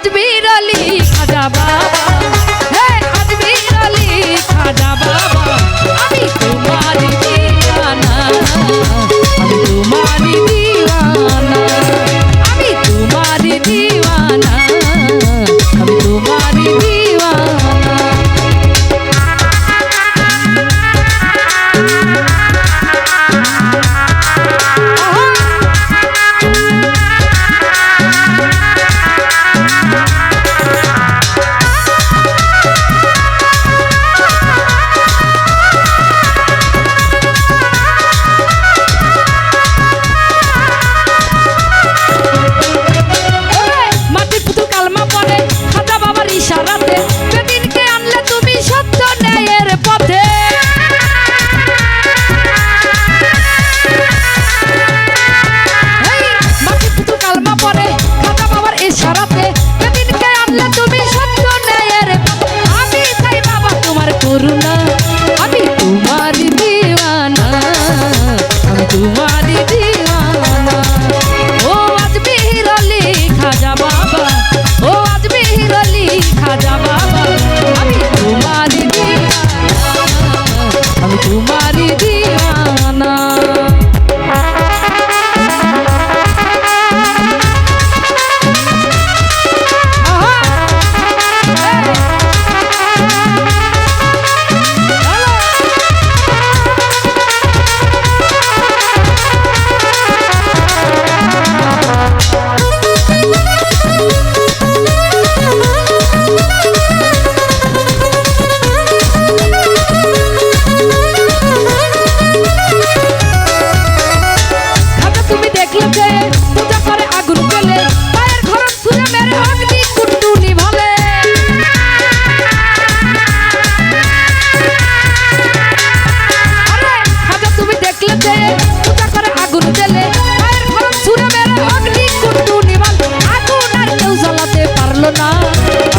আজমির আলী খাজা বাবা, হে আজমির আলী খাজা বাবা, আমি তোমারই দিওয়ানা, আমি তোমারই দিওয়ানা, আমি তোমারই দিওয়ানা, আমি তোমারই দিওয়ানা। আমি তোমারই দিওয়ানা, আমি তোমারই দিওয়ানা। ও আজমির আলী খাজা বাবা, ও আজমির আলী খাজা বাবা, আমি তোমারই দিওয়ানা, আমি তোমারই দিওয়ানা।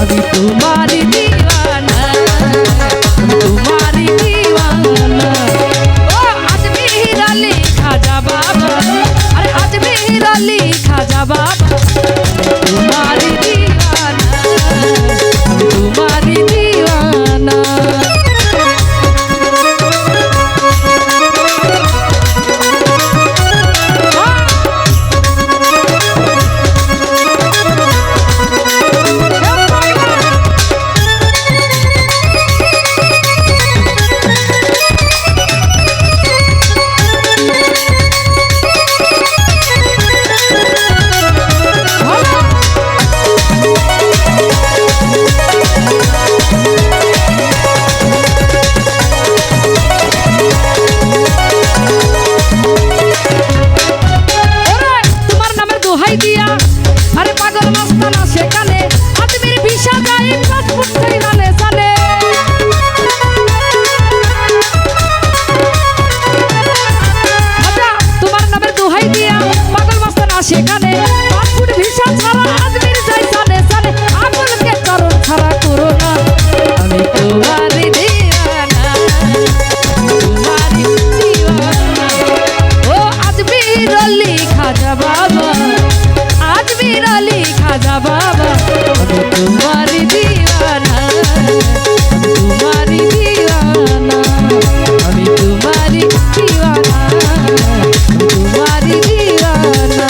আমি তোমারই দিওয়ানা, আমি তোমারই দিওয়ানা। ও আজমির আলী খাজা বাবা, আরে আজমির আলী খাজা বাবা, তোমারই দিওয়ানা, আমি তোমারই দিওয়ানা। আরে পাগল মাস্তানা সেখানে আজমির ভিসা যায় পাসপোর্ট চাই রানে সানে। আচ্ছা তোমার নামের দোহাই দিয়া পাগল মাস্তানা সেখানে পাসপোর্ট ভিসা ছাড়া আজমির যাই সানে সানে। আগুনকে চরণ ছাড়া করো না, আমি তোমারই দিওয়ানা, তোমারই দিওয়ানা। ও আজমির আলী খাজা বাবা, আজমির আলী খাজা বাবা, আমি তোমারই দিওয়ানা, আমি তোমারই দিওয়ানা, আমি তোমারই দিওয়ানা, আমি তোমারই দিওয়ানা।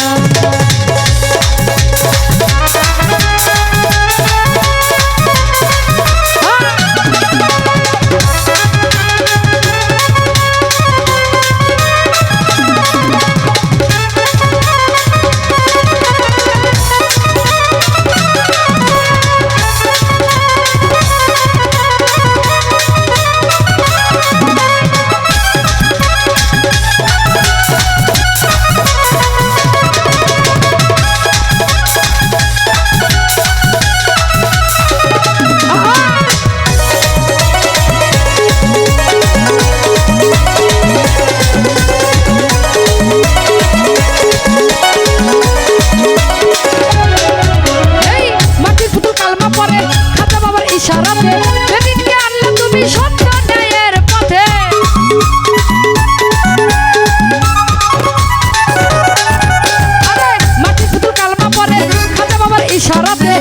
ইশারাতে